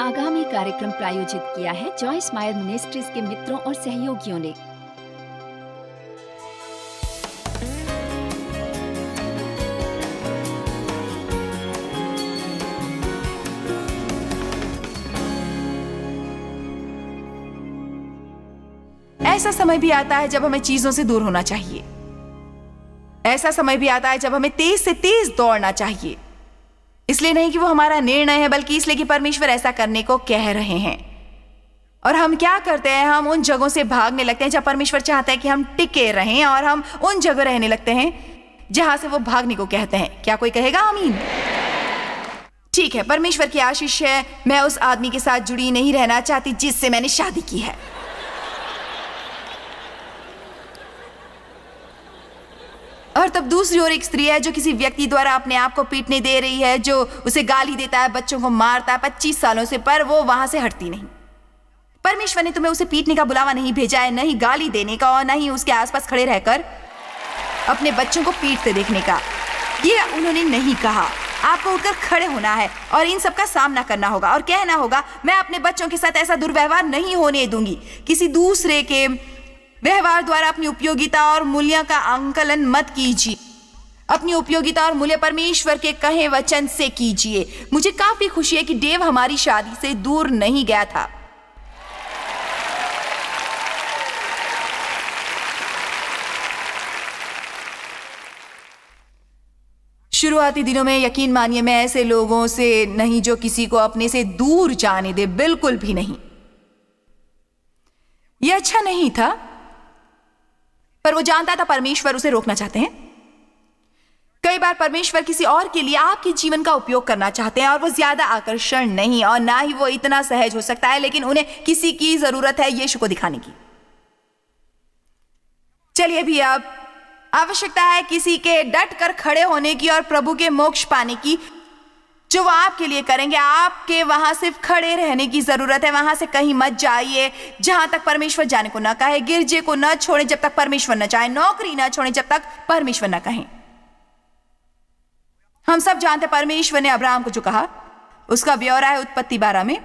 आगामी कार्यक्रम प्रायोजित किया है जॉयस मायर मिनिस्ट्रीज के मित्रों और सहयोगियों ने। ऐसा समय भी आता है जब हमें चीजों से दूर होना चाहिए। ऐसा समय भी आता है जब हमें तेज से तेज दौड़ना चाहिए। इसलिए नहीं कि वो हमारा निर्णय है, बल्कि इसलिए कि परमेश्वर ऐसा करने को कह रहे हैं। और हम क्या करते हैं, हम उन जगहों से भागने लगते हैं जहां परमेश्वर चाहता है कि हम टिके रहें, और हम उन जगह रहने लगते हैं जहां से वो भागने को कहते हैं। क्या कोई कहेगा आमीन? ठीक है, परमेश्वर की आशीष है। मैं उस आदमी के साथ जुड़ी नहीं रहना चाहती जिससे मैंने शादी की है। और तब दूसरी ओर एक स्त्री है जो किसी व्यक्ति द्वारा अपने आप को पीटने दे रही है, जो उसे गाली देता है, बच्चों को मारता है 25 सालों से, पर वो वहां से हटती नहीं। परमेश्वर ने तुम्हें उसे पीटने का बुलावा नहीं भेजा है, नहीं गाली देने का, और नहीं उसके आसपास खड़े रहकर अपने बच्चों को पीटते देखने का। ये उन्होंने नहीं कहा। आपको उठकर खड़े होना है और इन सब का सामना करना होगा और कहना होगा, मैं अपने बच्चों के साथ ऐसा दुर्व्यवहार नहीं होने दूंगी। किसी दूसरे के व्यवहार द्वारा अपनी उपयोगिता और मूल्य का आंकलन मत कीजिए। अपनी उपयोगिता और मूल्य परमेश्वर के कहे वचन से कीजिए। मुझे काफी खुशी है कि डेव हमारी शादी से दूर नहीं गया था। शुरुआती दिनों में यकीन मानिए मैं ऐसे लोगों से नहीं जो किसी को अपने से दूर जाने दे, बिल्कुल भी नहीं। यह अच्छा नहीं था, पर वो जानता था परमेश्वर उसे रोकना चाहते हैं। कई बार परमेश्वर किसी और के लिए आपके जीवन का उपयोग करना चाहते हैं, और वो ज्यादा आकर्षण नहीं और ना ही वो इतना सहज हो सकता है, लेकिन उन्हें किसी की जरूरत है यीशु को दिखाने की। चलिए भी, अब आवश्यकता है किसी के डट कर खड़े होने की और प्रभु के मोक्ष पाने की, जो वो आपके लिए करेंगे। आपके वहां सिर्फ खड़े रहने की जरूरत है। वहां से कहीं मत जाइए जहां तक परमेश्वर जाने को ना कहे। गिरजे को न छोड़े जब तक परमेश्वर न चाहे। नौकरी न छोड़े जब तक परमेश्वर न कहे। हम सब जानते परमेश्वर ने अब्राहम को जो कहा, उसका ब्यौरा है उत्पत्ति 12 में।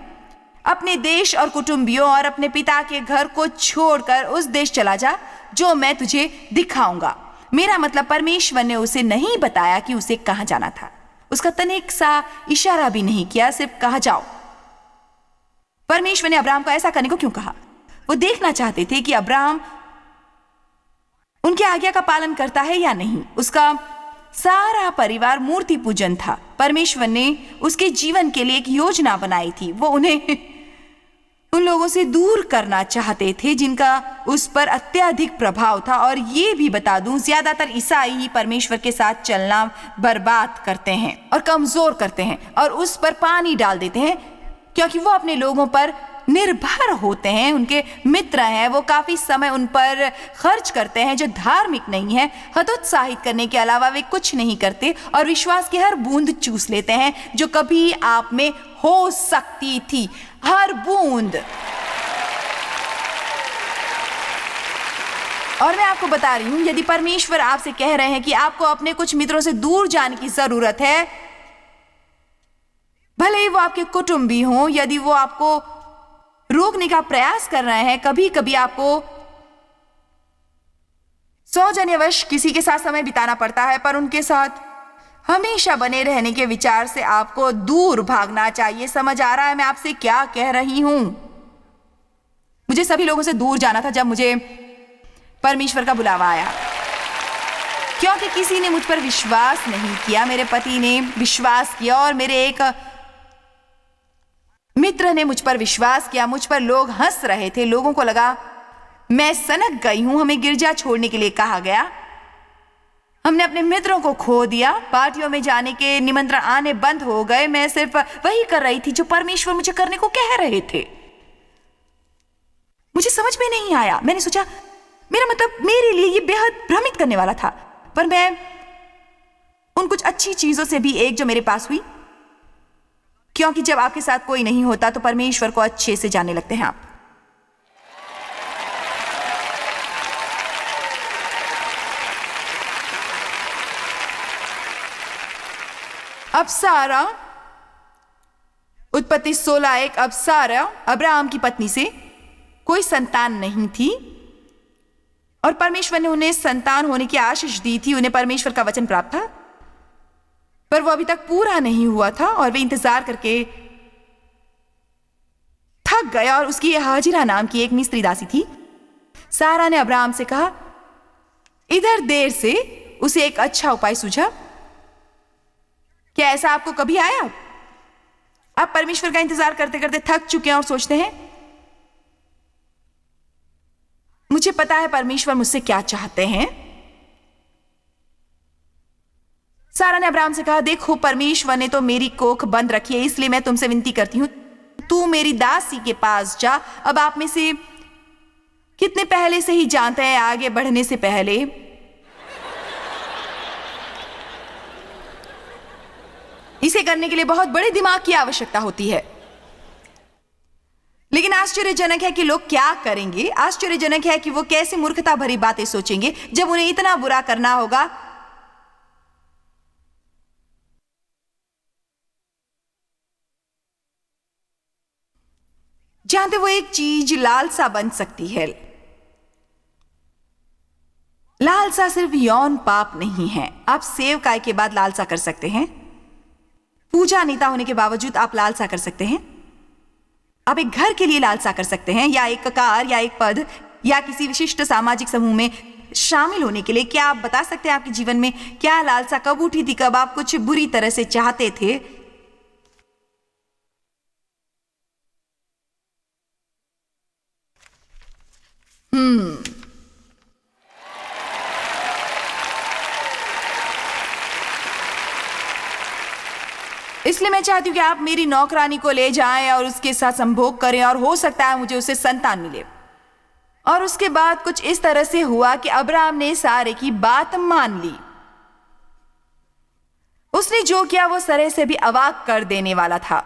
अपने देश और कुटुंबियों और अपने पिता के घर को छोड़कर उस देश चला जा जो मैं तुझे दिखाऊंगा। मेरा मतलब परमेश्वर ने उसे नहीं बताया कि उसे कहां जाना था। उसका तनिक सा इशारा भी नहीं किया, सिर्फ कहा जाओ। परमेश्वर ने अब्राहम को ऐसा करने को क्यों कहा? वो देखना चाहते थे कि अब्राहम उनकी आज्ञा का पालन करता है या नहीं। उसका सारा परिवार मूर्ति पूजन था। परमेश्वर ने उसके जीवन के लिए एक योजना बनाई थी। वो उन्हें उन लोगों से दूर करना चाहते थे जिनका उस पर अत्यधिक प्रभाव था। और ये भी बता दूं, ज्यादातर ईसाई ही परमेश्वर के साथ चलना बर्बाद करते हैं और कमजोर करते हैं और उस पर पानी डाल देते हैं, क्योंकि वो अपने लोगों पर निर्भर होते हैं। उनके मित्र हैं, वो काफी समय उन पर खर्च करते हैं जो धार्मिक नहीं है। हतोत्साहित करने के अलावा वे कुछ नहीं करते और विश्वास की हर बूंद चूस लेते हैं जो कभी आप में हो सकती थी, हर बूंद। और मैं आपको बता रही हूं, यदि परमेश्वर आपसे कह रहे हैं कि आपको अपने कुछ मित्रों से दूर जाने की जरूरत है, भले ही वो आपके कुटुंबी हों, यदि वो आपको रोकने का प्रयास कर रहे हैं, कभी कभी आपको सौजन्यवश किसी के साथ समय बिताना पड़ता है, पर उनके साथ हमेशा बने रहने के विचार से आपको दूर भागना चाहिए। समझ आ रहा है मैं आपसे क्या कह रही हूं? मुझे सभी लोगों से दूर जाना था जब मुझे परमेश्वर का बुलावा आया, क्योंकि किसी ने मुझ पर विश्वास नहीं किया। मेरे पति ने विश्वास किया और मेरे एक मित्र ने मुझ पर विश्वास किया। मुझ पर लोग हंस रहे थे। लोगों को लगा मैं सनक गई हूं। हमें गिरजा छोड़ने के लिए कहा गया। हमने अपने मित्रों को खो दिया। पार्टियों में जाने के निमंत्रण आने बंद हो गए। मैं सिर्फ वही कर रही थी जो परमेश्वर मुझे करने को कह रहे थे। मुझे समझ में नहीं आया। मैंने सोचा, मेरा मतलब मेरे लिए ये बेहद भ्रमित करने वाला था, पर मैं उन कुछ अच्छी चीजों से भी एक जो मेरे पास हुई, क्योंकि जब आपके साथ कोई नहीं होता तो परमेश्वर को अच्छे से जानने लगते हैं आप। अब सारा उत्पत्ति 16:1। अब सारा अब्राहम की पत्नी से कोई संतान नहीं थी और परमेश्वर ने उन्हें संतान होने की आशीष दी थी। उन्हें परमेश्वर का वचन प्राप्त था, पर वो अभी तक पूरा नहीं हुआ था और वे इंतजार करके थक गए। और उसकी हाजिरा नाम की एक मिस्री दासी थी। सारा ने अब्राहम से कहा, इधर देर से उसे एक अच्छा उपाय सूझा। क्या ऐसा आपको कभी आया? आप परमेश्वर का इंतजार करते करते थक चुके हैं और सोचते हैं, मुझे पता है परमेश्वर मुझसे क्या चाहते हैं। सारा ने अब्राहम से कहा, देखो परमेश्वर ने तो मेरी कोख बंद रखी है, इसलिए मैं तुमसे विनती करती हूं, तू मेरी दासी के पास जा। अब आप में से कितने पहले से ही जानते हैं, आगे बढ़ने से पहले इसे करने के लिए बहुत बड़े दिमाग की आवश्यकता होती है। लेकिन आश्चर्यजनक है कि लोग क्या करेंगे। आश्चर्यजनक है कि वो कैसे मूर्खता भरी बातें सोचेंगे जब उन्हें इतना बुरा करना होगा। जानते, वो एक चीज लालसा बन सकती है। लालसा सिर्फ यौन पाप नहीं है। आप सेवकाई के बाद लालसा कर सकते हैं, पूजा नेता होने के बावजूद आप लालसा कर सकते हैं, आप एक घर के लिए लालसा कर सकते हैं, या एक कार, या एक पद, या किसी विशिष्ट सामाजिक समूह में शामिल होने के लिए। क्या आप बता सकते हैं आपके जीवन में क्या लालसा कब उठी थी, कब आप कुछ बुरी तरह से चाहते थे? इसलिए मैं चाहती हूं कि आप मेरी नौकरानी को ले जाएं और उसके साथ संभोग करें, और हो सकता है मुझे उससे संतान मिले। और उसके बाद कुछ इस तरह से हुआ कि अब्राहम ने सारे की बात मान ली। उसने जो किया वो सारे से भी अवाक कर देने वाला था।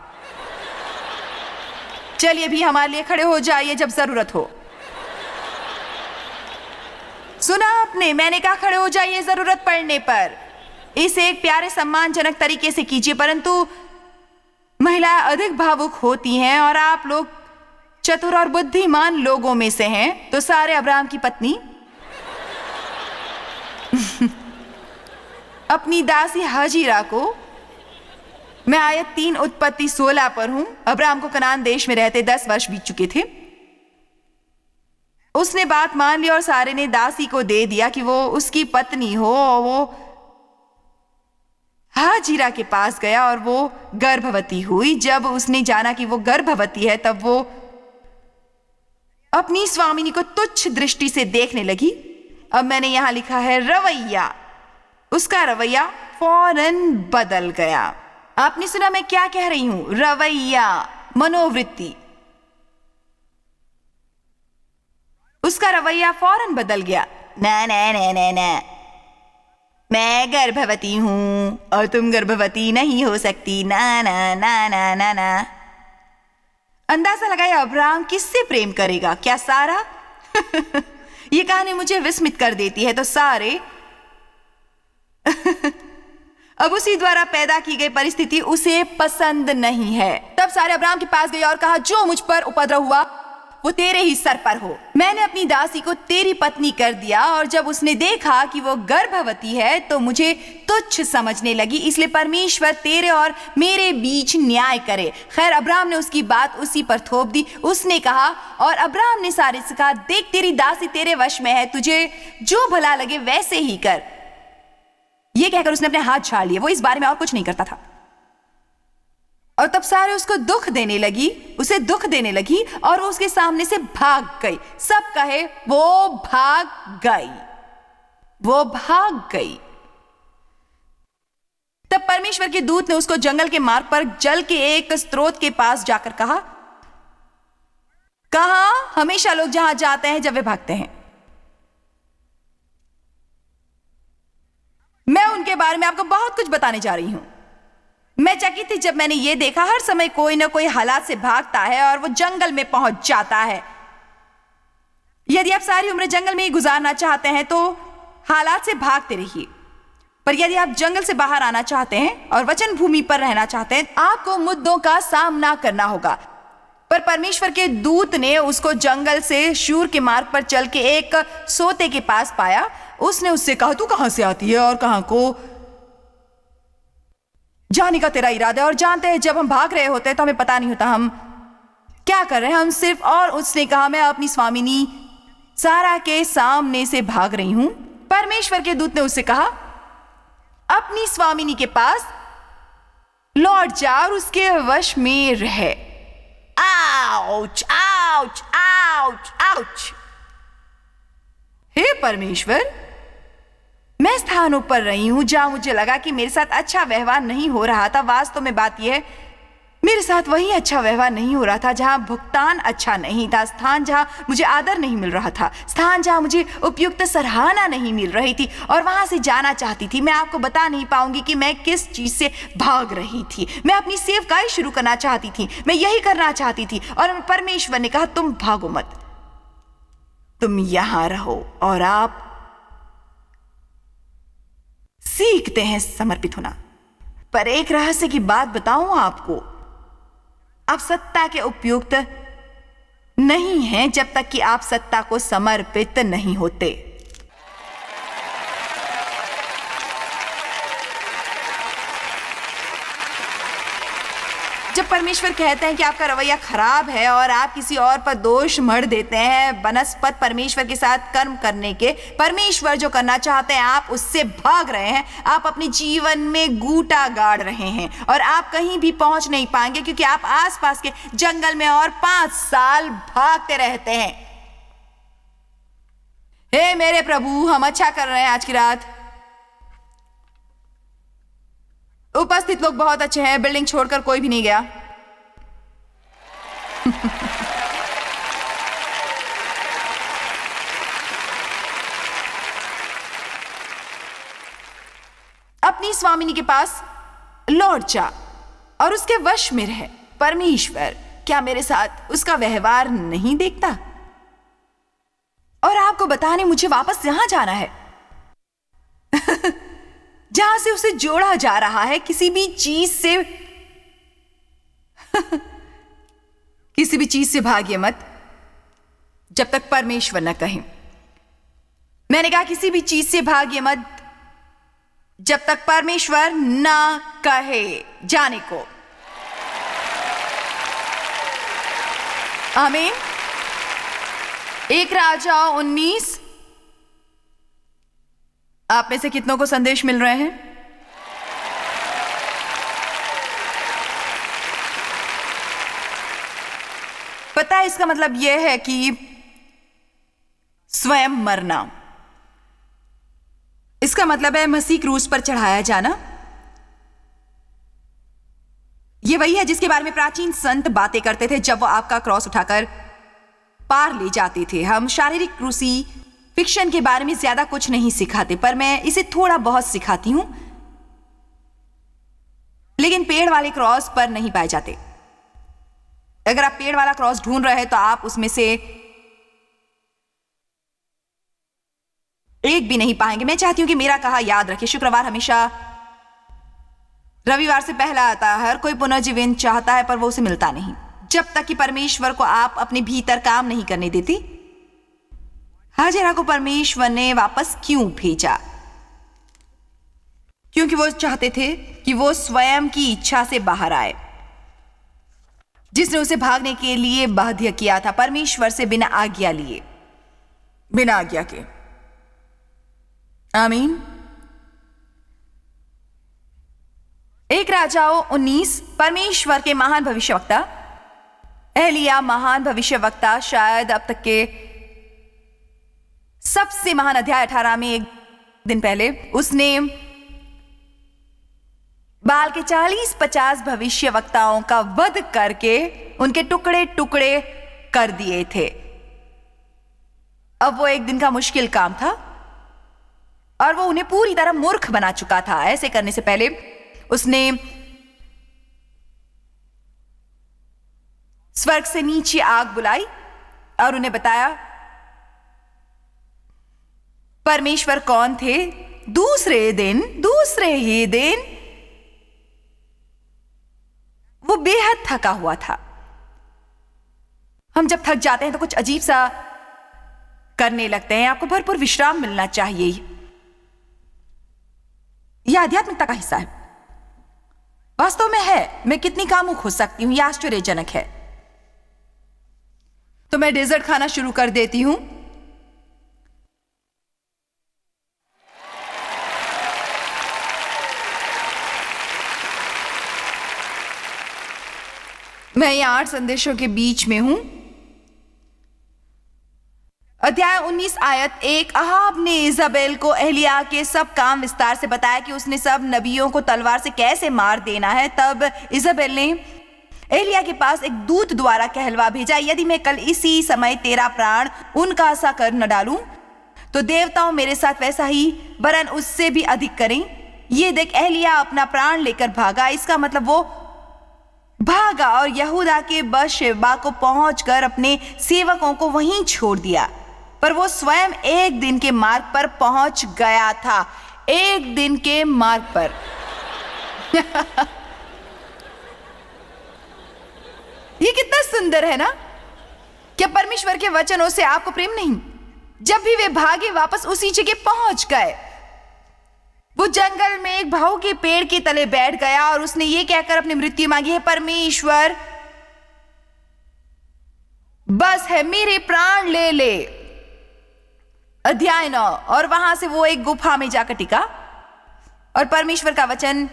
चलिए भी हमारे लिए खड़े हो जाइए जब जरूरत हो। सुना आपने, मैंने कहा खड़े हो जाइए जरूरत पड़ने पर। इसे एक प्यारे सम्मानजनक तरीके से कीजिए, परंतु महिलाएं अधिक भावुक होती हैं और आप लोग चतुर और बुद्धिमान लोगों में से हैं। तो सारे अब्राहम की पत्नी अपनी दासी हाजिरा को, मैं आयत 3 उत्पत्ति 16 पर हूं। अब्राहम को कनान देश में रहते 10 वर्ष बीत चुके थे। उसने बात मान ली और सारे ने दासी को दे दिया कि वो उसकी पत्नी हो। और वो हाजिरा के पास गया और वो गर्भवती हुई। जब उसने जाना कि वो गर्भवती है, तब वो अपनी स्वामिनी को तुच्छ दृष्टि से देखने लगी। अब मैंने यहां लिखा है रवैया। उसका रवैया फौरन बदल गया। आपने सुना मैं क्या कह रही हूं? रवैया, मनोवृत्ति। उसका रवैया फौरन बदल गया। ना ना ना ना ना, मैं गर्भवती हूं और तुम गर्भवती नहीं हो सकती। ना ना ना ना ना ना। अंदाजा लगाया अब्राहम किससे प्रेम करेगा? क्या सारा? ये कहानी मुझे विस्मित कर देती है। तो सारे अब उसी द्वारा पैदा की गई परिस्थिति उसे पसंद नहीं है। तब सारे अब्राहम के पास गए और कहा, जो मुझ पर उपद्रव हुआ वो तेरे ही सर पर हो। मैंने अपनी दासी को तेरी पत्नी कर दिया, और जब उसने देखा कि वो गर्भवती है तो मुझे तुच्छ समझने लगी। इसलिए परमेश्वर तेरे और मेरे बीच न्याय करे। खैर, अब्राहम ने उसकी बात उसी पर थोप दी। उसने कहा, और अब्राहम ने सारे से कहा, देख तेरी दासी तेरे वश में है, तुझे जो भला लगे वैसे ही कर। यह कहकर उसने अपने हाथ झाड़ लिए। वो इस बारे में और कुछ नहीं करता था। और तब सारे उसको दुख देने लगी, उसे दुख देने लगी, और वो उसके सामने से भाग गई। सब कहे वो भाग गई, वो भाग गई। तब परमेश्वर के दूत ने उसको जंगल के मार्ग पर जल के एक स्रोत के पास जाकर कहा, हमेशा लोग जहां जाते हैं जब वे भागते हैं। मैं उनके बारे में आपको बहुत कुछ बताने जा रही हूं। मैं चकित थी जब मैंने ये देखा, हर समय कोई ना कोई हालात से भागता है और वो जंगल में पहुंच जाता है। यदि आप सारी उम्र जंगल में ही गुजारना चाहते हैं तो हालात से भागते रहिए, पर यदि आप जंगल से बाहर आना चाहते हैं और वचन भूमि पर रहना चाहते हैं, आपको मुद्दों का सामना करना होगा। पर परमेश्वर के दूत ने उसको जंगल से शूर के मार्ग पर चल के एक सोते के पास पाया। उसने उससे कहा, तू कहां से आती है और कहां को जाने का तेरा इरादा है? और जानते हैं, जब हम भाग रहे होते हैं तो हमें पता नहीं होता हम क्या कर रहे हैं, हम सिर्फ। और उसने कहा, मैं अपनी स्वामिनी सारा के सामने से भाग रही हूं। परमेश्वर के दूत ने उससे कहा, अपनी स्वामिनी के पास लौट जा और उसके वश में रह। Ouch ouch ouch ouch. हे परमेश्वर, मैं स्थानों पर रही हूं जहां मुझे लगा कि मेरे साथ अच्छा व्यवहार नहीं हो रहा था। वास्तव में बात यह है, मेरे साथ वही अच्छा व्यवहार नहीं हो रहा था जहां भुगतान अच्छा नहीं था, स्थान जहां मुझे आदर नहीं मिल रहा था, स्थान जहां मुझे उपयुक्त सराहना नहीं मिल रही थी, और वहां से जाना चाहती थी। मैं आपको बता नहीं पाऊंगी कि मैं किस चीज से भाग रही थी। मैं अपनी सेवकाई शुरू करना चाहती थी, मैं यही करना चाहती थी। और परमेश्वर ने कहा, तुम भागो मत, तुम यहां रहो। और आप सीखते हैं समर्पित होना। पर एक रहस्य की बात बताऊं आपको, आप सत्ता के उपयुक्त नहीं हैं जब तक कि आप सत्ता को समर्पित नहीं होते। जब परमेश्वर कहते हैं कि आपका रवैया खराब है और आप किसी और पर दोष मढ़ देते हैं बनस्पत परमेश्वर के साथ कर्म करने के, परमेश्वर जो करना चाहते हैं आप उससे भाग रहे हैं, आप अपने जीवन में गूटा गाड़ रहे हैं और आप कहीं भी पहुंच नहीं पाएंगे, क्योंकि आप आसपास के जंगल में और 5 साल भागते रहते हैं। हे मेरे प्रभु, हम अच्छा कर रहे हैं आज की रात। उपस्थित लोग बहुत अच्छे हैं, बिल्डिंग छोड़कर कोई भी नहीं गया। अपनी स्वामिनी के पास लौट जा और उसके वश में रह। परमेश्वर क्या मेरे साथ उसका व्यवहार नहीं देखता? और आपको बताने मुझे वापस यहां जाना है जहां से उसे जोड़ा जा रहा है किसी भी चीज से किसी भी चीज से भागिए मत जब तक परमेश्वर न कहे। मैंने कहा किसी भी चीज से भागिए मत जब तक परमेश्वर न कहे जाने को। आमीन। 1 राजा 19। आप में से कितनों को संदेश मिल रहे हैं? पता है इसका मतलब यह है कि स्वयं मरना, इसका मतलब है मसीह क्रूस पर चढ़ाया जाना। यह वही है जिसके बारे में प्राचीन संत बातें करते थे जब वो आपका क्रॉस उठाकर पार ले जाते थे। हम शारीरिक क्रूसी फिक्शन के बारे में ज्यादा कुछ नहीं सिखाते, पर मैं इसे थोड़ा बहुत सिखाती हूं, लेकिन पेड़ वाले क्रॉस पर नहीं पाए जाते। अगर आप पेड़ वाला क्रॉस ढूंढ रहे हैं तो आप उसमें से एक भी नहीं पाएंगे। मैं चाहती हूं कि मेरा कहा याद रखें, शुक्रवार हमेशा रविवार से पहला आता है। हर कोई पुनर्जीवन चाहता है पर वो उसे मिलता नहीं जब तक कि परमेश्वर को आप अपने भीतर काम नहीं करने देती। हाजिरा को परमेश्वर ने वापस क्यों भेजा? क्योंकि वो चाहते थे कि वो स्वयं की इच्छा से बाहर आए, जिसने उसे भागने के लिए बाध्य किया था परमेश्वर से बिना आज्ञा लिए, बिना आज्ञा के। आमीन। 1 राजाओं 19। परमेश्वर के महान भविष्यवक्ता एलिया, महान भविष्यवक्ता, शायद अब तक के सबसे महान अध्याय 18 में एक दिन पहले उसने बाल के 40-50 भविष्यवक्ताओं का वध करके उनके टुकड़े टुकड़े कर दिए थे। अब वो एक दिन का मुश्किल काम था और वो उन्हें पूरी तरह मूर्ख बना चुका था। ऐसे करने से पहले उसने स्वर्ग से नीचे आग बुलाई और उन्हें बताया परमेश्वर कौन थे दूसरे ही दिन वो बेहद थका हुआ था। हम जब थक जाते हैं तो कुछ अजीब सा करने लगते हैं। आपको भरपूर विश्राम मिलना चाहिए। यह आध्यात्मिकता का हिस्सा है। वास्तव में है। मैं कितनी कामुक हो सकती हूं, यह आश्चर्यजनक है। तो मैं डेजर्ट खाना शुरू कर देती हूं। मैं यहां 8 संदेशों के बीच में हूं। अध्याय 19 आयत 1। अहाब ने इजाबेल को एलिया के सब काम विस्तार से बताया कि उसने सब नबियों को तलवार से कैसे मार देना है। तब इजाबेल ने एलिया के पास एक दूत द्वारा कहलवा भेजा, यदि मैं कल इसी समय तेरा प्राण उनका सा कर न डालूं तो देवताओं मेरे साथ वैसा ही वरन उससे भी अधिक करें। ये देख, एलिया अपना प्राण लेकर भागा। इसका मतलब वो भागा और यहूदा के बशेबा को पहुंचकर अपने सेवकों को वहीं छोड़ दिया। पर वो स्वयं एक दिन के मार्ग पर पहुंच गया था। एक दिन के मार्ग पर। ये कितना सुंदर है ना? क्या परमेश्वर के वचनों से आपको प्रेम नहीं? जब भी वे भागे वापस उसी जगह पहुंच गए। वो जंगल में एक भाऊ के पेड़ के तले बैठ गया और उसने ये कहकर अपनी मृत्यु मांगी, है परमेश्वर, बस है, मेरे प्राण ले ले। अध्याय 9। और वहां से वो एक गुफा में जाकर टिका और परमेश्वर का वचन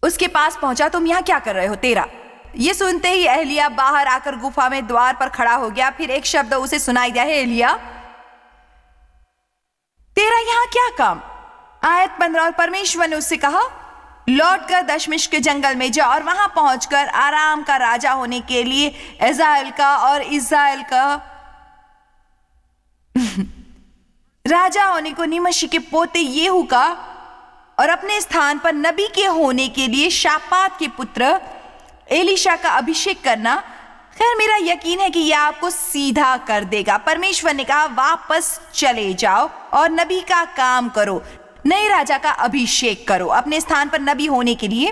उसके पास पहुंचा, तुम यहां क्या कर रहे हो? 13। ये सुनते ही एलिया बाहर आकर गुफा में द्वार पर खड़ा हो गया। फिर एक शब्द उसे सुनाई दिया, है एलिया, तेरा यहां क्या काम? आयत 15। और परमेश्वर ने उससे कहा, लौटकर दशमिश के जंगल में जा और वहां पहुंचकर आराम का राजा होने के लिए इज़राइल का और इज़राइल का राजा होने को निमशी के पोते येहू का और अपने स्थान पर नबी के होने के लिए शापात के पुत्र एलीशा का अभिषेक करना। खैर, मेरा यकीन है कि यह आपको सीधा कर देगा। परमेश्वर ने कहा, वापस चले जाओ और नबी का काम करो, नए राजा का अभिषेक करो, अपने स्थान पर नबी होने के लिए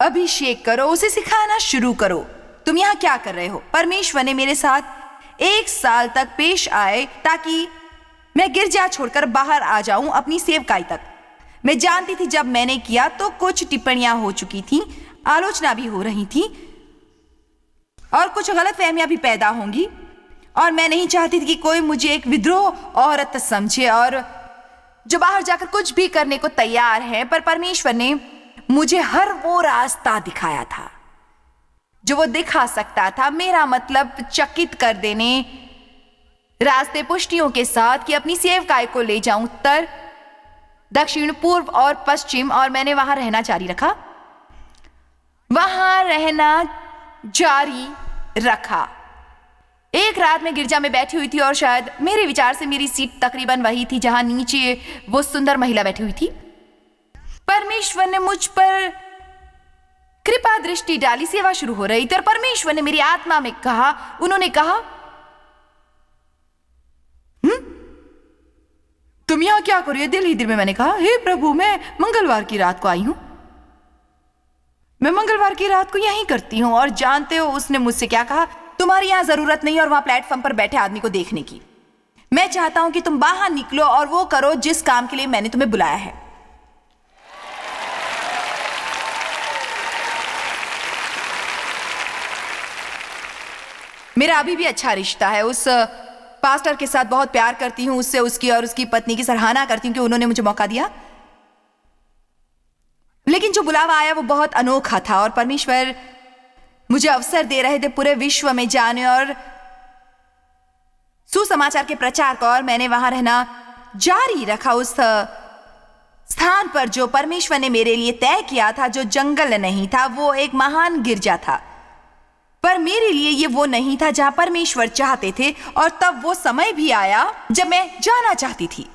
अभिषेक करो, उसे सिखाना शुरू करो। तुम यहां क्या कर रहे हो? परमेश्वर ने मेरे साथ 1 साल तक पेश आए ताकि मैं गिरजा छोड़कर बाहर आ जाऊं अपनी सेवकाई तक। मैं जानती थी जब मैंने किया तो कुछ टिप्पणियां हो चुकी थी, आलोचना भी हो रही थी और कुछ गलतफहमियां भी पैदा होंगी और मैं नहीं चाहती थी कि कोई मुझे एक विद्रोह औरत समझे और जो बाहर जाकर कुछ भी करने को तैयार है। पर परमेश्वर ने मुझे हर वो रास्ता दिखाया था जो वो दिखा सकता था। मेरा मतलब चकित कर देने रास्ते पुष्टियों के साथ कि अपनी सेवकाई को ले जाऊं उत्तर, दक्षिण, पूर्व और पश्चिम, और मैंने वहां रहना जारी रखा। एक रात मैं गिरजा में बैठी हुई थी और शायद मेरे विचार से मेरी सीट तकरीबन वही थी जहां नीचे वो सुंदर महिला बैठी हुई थी। परमेश्वर ने मुझ पर कृपा दृष्टि डाली। सेवा शुरू हो रही थी और परमेश्वर ने मेरी आत्मा में कहा, उन्होंने कहा, तुम यहां क्या करो? दिल ही दिल में मैंने कहा, हे प्रभु, मैं मंगलवार की रात को आई हूं। मैं मंगलवार की रात को यहीं करती हूं। और जानते हो उसने मुझसे क्या कहा? तुम्हारी यहां जरूरत नहीं और वहां प्लेटफॉर्म पर बैठे आदमी को देखने की। मैं चाहता हूं कि तुम बाहर निकलो और वो करो जिस काम के लिए मैंने तुम्हें बुलाया है। मेरा अभी भी अच्छा रिश्ता है। उस पास्टर के साथ बहुत प्यार करती हूं, उससे, उसकी और उसकी पत्नी की सराहना करती हूं कि उन्होंने मुझे मौका दिया। लेकिन जो बुलावा आया वो बहुत अनोखा था और परमेश्वर मुझे अवसर दे रहे थे पूरे विश्व में जाने और सुसमाचार के प्रचार का। और मैंने वहां रहना जारी रखा उस स्थान पर जो परमेश्वर ने मेरे लिए तय किया था, जो जंगल नहीं था, वो एक महान गिरजा था। पर मेरे लिए ये वो नहीं था जहां परमेश्वर चाहते थे। और तब वो समय भी आया जब मैं जाना चाहती थी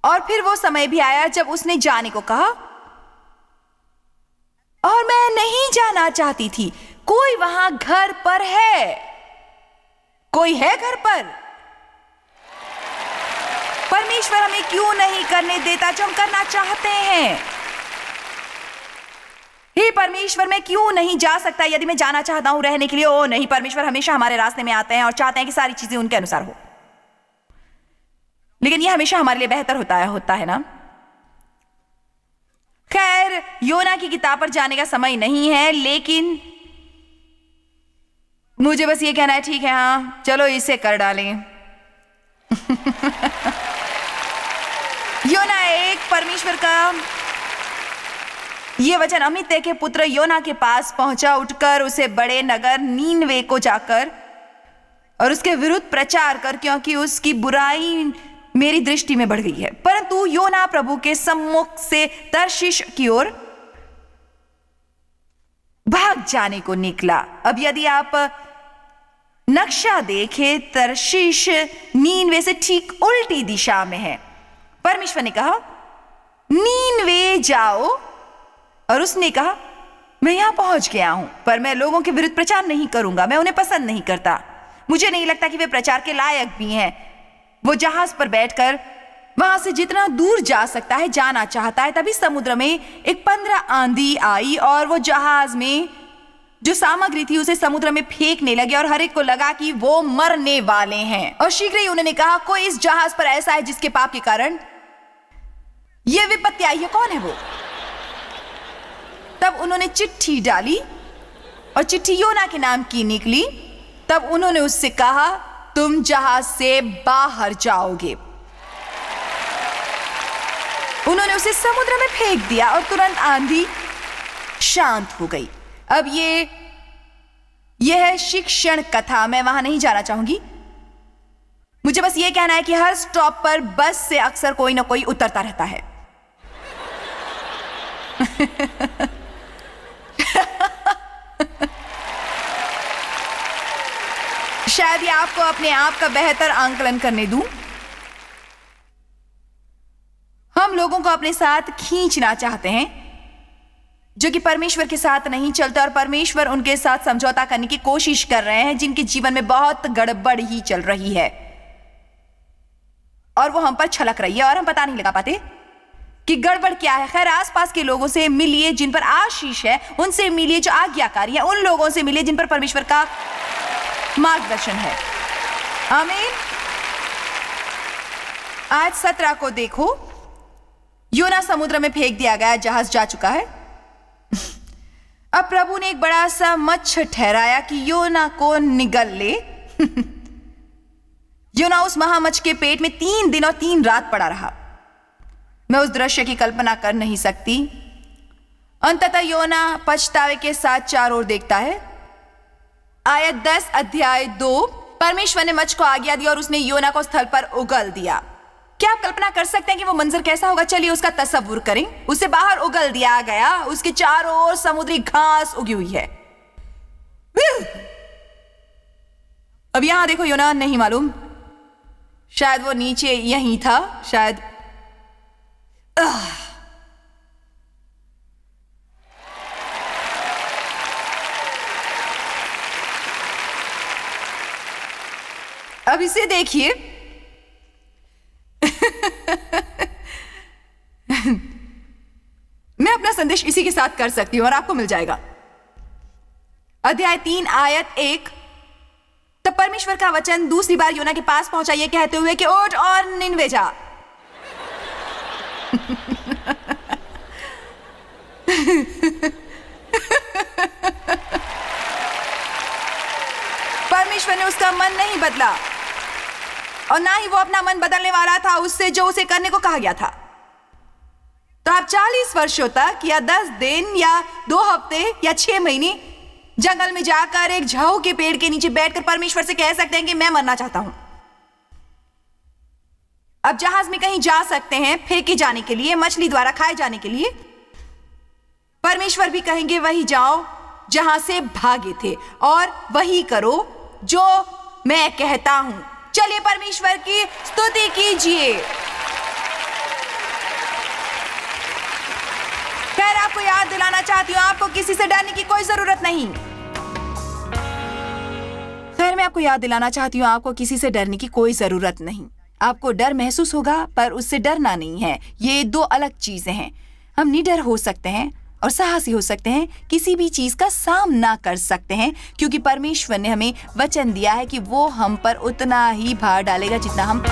और फिर वो समय भी आया जब उसने जाने को कहा और मैं नहीं जाना चाहती थी। कोई वहां घर पर है। कोई है घर पर? परमेश्वर हमें क्यों नहीं करने देता जो हम करना चाहते हैं? हे परमेश्वर, मैं क्यों नहीं जा सकता यदि मैं जाना चाहता हूं रहने के लिए? ओ नहीं, परमेश्वर हमेशा हमारे रास्ते में आते हैं और चाहते हैं कि सारी चीजें उनके अनुसार हो। लेकिन यह हमेशा हमारे लिए बेहतर होता है ना? खैर, योना की किताब पर जाने का समय नहीं है, लेकिन मुझे बस ये कहना है, ठीक है, हाँ चलो इसे कर डालें। योना एक परमेश्वर का ये वचन अमित्य के पुत्र योना के पास पहुंचा, उठकर उसे बड़े नगर नीनवे को जाकर और उसके विरुद्ध प्रचार कर, क्योंकि उसकी बुराई मेरी दृष्टि में बढ़ गई है। परंतु योना प्रभु के सम्मुख से तर्शीश की ओर भाग जाने को निकला। अब यदि आप नक्शा देखें, तर्शीश नीनवे से ठीक उल्टी दिशा में है। परमेश्वर ने कहा, नीनवे जाओ, और उसने कहा, मैं यहां पहुंच गया हूं, पर मैं लोगों के विरुद्ध प्रचार नहीं करूंगा। मैं उन्हें पसंद नहीं करता। मुझे नहीं लगता कि वे प्रचार के लायक भी हैं। वो जहाज पर बैठकर वहां से जितना दूर जा सकता है जाना चाहता है। तभी समुद्र में एक 15 आंधी आई और वो जहाज में जो सामग्री थी उसे समुद्र में फेंकने लगे और हर एक को लगा कि वो मरने वाले हैं। और शीघ्र ही उन्होंने कहा, कोई इस जहाज पर ऐसा है जिसके पाप के कारण ये विपत्ति आई है, कौन है वो? तब उन्होंने चिट्ठी डाली और चिट्ठी योना के नाम की निकली। तब उन्होंने उससे कहा, तुम जहाज से बाहर जाओगे। उन्होंने उसे समुद्र में फेंक दिया और तुरंत आंधी शांत हो गई। अब यह है शिक्षण कथा। मैं वहां नहीं जाना चाहूंगी। मुझे बस यह कहना है कि हर स्टॉप पर बस से अक्सर कोई ना कोई उतरता रहता है। शायद ये आपको अपने आप का बेहतर आंकलन करने दूं। हम लोगों को अपने साथ खींचना चाहते हैं जो कि परमेश्वर के साथ नहीं चलते, और परमेश्वर उनके साथ समझौता करने की कोशिश कर रहे हैं जिनके जीवन में बहुत गड़बड़ ही चल रही है और वो हम पर छलक रही है और हम पता नहीं लगा पाते कि गड़बड़ क्या है। खैर, आसपास के लोगों से मिलिए जिन पर आशीष है, उनसे मिलिए जो आज्ञाकारी है, उन लोगों से मिलिए जिन पर परमेश्वर का मार्गदर्शन है। आमीन। आज 17 को देखो। योना समुद्र में फेंक दिया गया, जहाज जा चुका है। अब प्रभु ने एक बड़ा सा मच्छ ठहराया कि योना को निगल ले। योना उस महामच्छ के पेट में 3 दिन और 3 रात पड़ा रहा। मैं उस दृश्य की कल्पना कर नहीं सकती। अंततः योना पछतावे के साथ चारों ओर देखता है। आयत 10 अध्याय 2। परमेश्वर ने मच्छ को आज्ञा दी और उसने योना को स्थल पर उगल दिया। क्या आप कल्पना कर सकते हैं कि वो मंजर कैसा होगा? चलिए उसका तस्वुर करें। उसे बाहर उगल दिया गया। उसके चारों ओर समुद्री घास उगी हुई है। अब यहां देखो, योना नहीं मालूम, शायद वो नीचे यहीं था, शायद। अब इसे देखिए। मैं अपना संदेश इसी के साथ कर सकती हूं और आपको मिल जाएगा। अध्याय 3 आयत 1। तब परमेश्वर का वचन दूसरी बार योना के पास पहुंचा, यह कहते हुए कि उठ और निनवे जा। परमेश्वर ने उसका मन नहीं बदला और ना ही वो अपना मन बदलने वाला था उससे जो उसे करने को कहा गया था। तो आप 40 वर्षों तक या 10 दिन या 2 हफ्ते या 6 महीने जंगल में जाकर एक झाऊ के पेड़ के नीचे बैठकर परमेश्वर से कह सकते हैं कि मैं मरना चाहता हूं। अब जहाज में कहीं जा सकते हैं फेंके जाने के लिए, मछली द्वारा खाए जाने के लिए। परमेश्वर भी कहेंगे वही जाओ जहां से भागे थे और वही करो जो मैं कहता हूं। चलिए परमेश्वर की स्तुति कीजिए। खैर, आपको याद दिलाना चाहती हूं, आपको किसी से डरने की कोई जरूरत नहीं। खैर, मैं आपको याद दिलाना चाहती हूँ, आपको किसी से डरने की कोई जरूरत नहीं। आपको डर महसूस होगा पर उससे डरना नहीं है। ये दो अलग चीजें हैं। हम निडर हो सकते हैं और साहसी हो सकते हैं, किसी भी चीज का सामना कर सकते हैं, क्योंकि परमेश्वर ने हमें वचन दिया है कि वो हम पर उतना ही भार डालेगा जितना हम।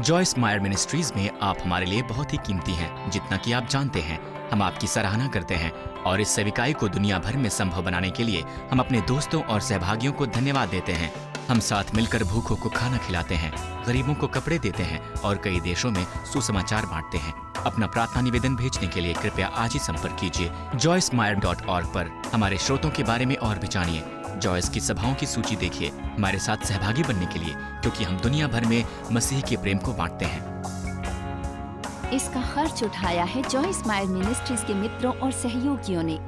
जॉयस मायर मिनिस्ट्रीज में आप हमारे लिए बहुत ही कीमती हैं, जितना कि आप जानते हैं। हम आपकी सराहना करते हैं और इस सेविकाई को दुनिया भर में संभव बनाने के लिए हम अपने दोस्तों और सहभागियों को धन्यवाद देते हैं। हम साथ मिलकर भूखों को खाना खिलाते हैं, गरीबों को कपड़े देते हैं और कई देशों में सुसमाचार बांटते हैं। अपना प्रार्थना निवेदन भेजने के लिए कृपया आज ही संपर्क कीजिए joycemeyer.org पर। हमारे स्रोतों के बारे में और भी जानिए। जॉयस की सभाओं की सूची देखिए हमारे साथ सहभागी बनने के लिए, क्योंकि हम दुनिया भर में मसीह के प्रेम को बांटते हैं। इसका खर्च उठाया है जॉयस मायर मिनिस्ट्रीज के मित्रों और सहयोगियों ने।